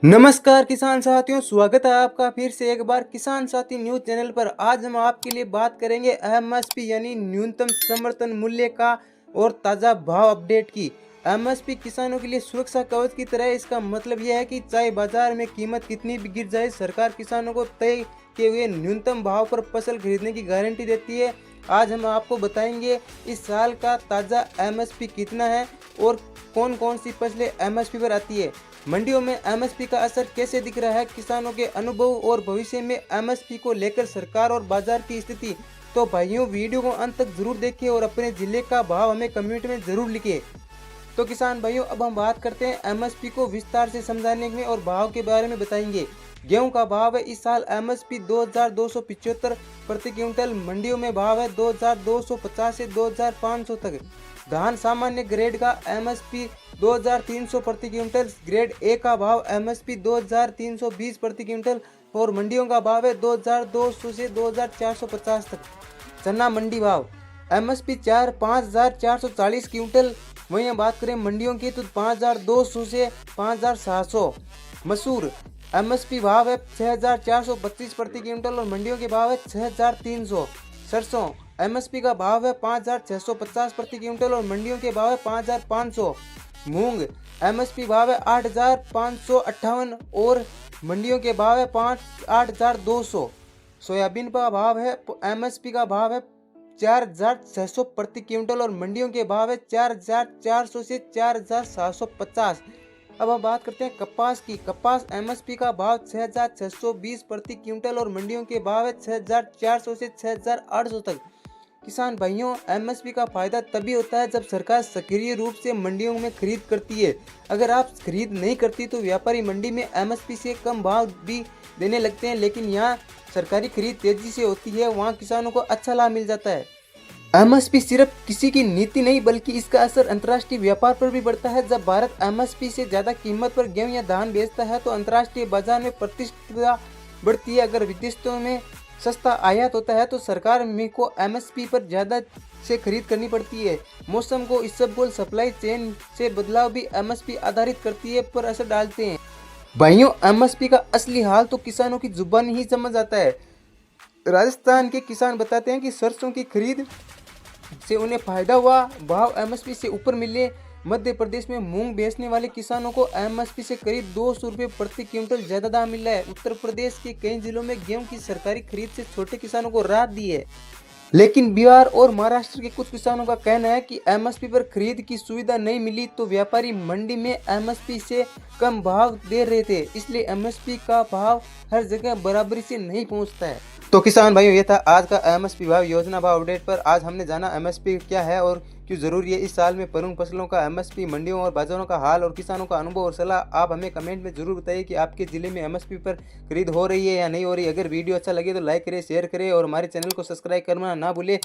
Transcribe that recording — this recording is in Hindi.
नमस्कार किसान साथियों, स्वागत है आपका फिर से एक बार किसान साथी न्यूज चैनल पर। आज हम आपके लिए बात करेंगे एमएसपी यानी न्यूनतम समर्थन मूल्य का और ताज़ा भाव अपडेट की। एमएसपी किसानों के लिए सुरक्षा कवच की तरह। इसका मतलब यह है कि चाहे बाजार में कीमत कितनी भी गिर जाए, सरकार किसानों को तय किए हुए न्यूनतम भाव पर फसल खरीदने की गारंटी देती है। आज हम आपको बताएंगे इस साल का ताज़ा एमएसपी कितना है और कौन कौन सी फसलें एमएसपी पर आती है। मंडियों में एमएसपी का असर कैसे दिख रहा है, किसानों के अनुभव और भविष्य में एमएसपी को लेकर सरकार और बाजार की स्थिति। तो भाइयों, वीडियो को अंत तक जरूर देखें और अपने जिले का भाव हमें कमेंट में जरूर लिखें। तो किसान भाइयों, अब हम बात करते हैं एमएसपी को विस्तार से समझाने में और भाव के बारे में बताएंगे। गेहूं का भाव है इस साल एमएसपी 2275 प्रति क्विंटल। मंडियों में भाव है 2250 से 2500 तक। धान सामान्य ग्रेड का एमएसपी 2300 प्रति क्विंटल। ग्रेड ए का भाव एमएसपी 2320 प्रति क्विंटल और मंडियों का भाव है 2200 से 2450 तक। चना मंडी भाव एमएसपी 5440 क्विंटल। वहीं बात करें मंडियों की तो 5200 से 5700। मसूर एमएसपी भाव है 6425 प्रति क्विंटल और मंडियों के भाव है 6300। सरसों एमएसपी का भाव है 5650 प्रति क्विंटल और मंडियों के भाव है 5500। मूंग एमएसपी भाव है 8558 और मंडियों के भाव है 8200। सोयाबीन का भाव है एमएसपी का भाव है 4600 प्रति क्विंटल और मंडियों के भाव है 4400 से 4750। अब हम बात करते हैं कपास की। कपास एमएसपी का भाव 6620 प्रति क्विंटल और मंडियों के भाव है 6400 से 6800 तक। किसान भाइयों, एमएसपी का फायदा तभी होता है जब सरकार सक्रिय रूप से मंडियों में खरीद करती है। अगर आप खरीद नहीं करती तो व्यापारी मंडी में एमएसपी से कम भाव भी देने लगते हैं, लेकिन यहाँ सरकारी खरीद तेजी से होती है, वहाँ किसानों को अच्छा लाभ मिल जाता है। एमएसपी सिर्फ किसी की नीति नहीं बल्कि इसका असर अंतर्राष्ट्रीय व्यापार पर भी पड़ता है। जब भारत एमएसपी से ज्यादा कीमत पर गेहूं या धान बेचता है तो अंतर्राष्ट्रीय बाजार में प्रतिस्पर्धा बढ़ती है। अगर विदेशों में सस्ता आयात होता है तो सरकार में को एमएसपी पर ज्यादा से खरीद करनी पड़ती है। मौसम को इसबगोल सप्लाई चेन से बदलाव भी एमएसपी आधारित करती है पर असर डालते हैं। भाइयों, एमएसपी का असली हाल तो किसानों की जुबान ही समझ आता है। राजस्थान के किसान बताते हैं कि सरसों की खरीद से उन्हें फायदा हुआ, भाव एमएसपी से ऊपर मिले। मध्य प्रदेश में मूंग बेचने वाले किसानों को एमएसपी से करीब 200 रुपये प्रति क्विंटल ज्यादा दाम मिला है। उत्तर प्रदेश के कई जिलों में गेहूं की सरकारी खरीद से छोटे किसानों को राहत दी है, लेकिन बिहार और महाराष्ट्र के कुछ किसानों का कहना है कि एमएसपी पर खरीद की सुविधा नहीं मिली तो व्यापारी मंडी में एमएसपी से कम भाव दे रहे थे, इसलिए एमएसपी का भाव हर जगह बराबरी से नहीं पहुंचता है। तो किसान भाइयों, ये था आज का एमएसपी भाव योजना भाव अपडेट पर। आज हमने जाना एमएसपी क्या है और क्यों जरूरी है। इस साल में प्रमुख फसलों का एमएसपी, मंडियों और बाजारों का हाल और किसानों का अनुभव और सलाह। आप हमें कमेंट में जरूर बताइए कि आपके जिले में एमएसपी पर खरीद हो रही है या नहीं हो रही है। अगर वीडियो अच्छा लगे तो लाइक करें, शेयर करें और हमारे चैनल को सब्सक्राइब करना ना भूलें।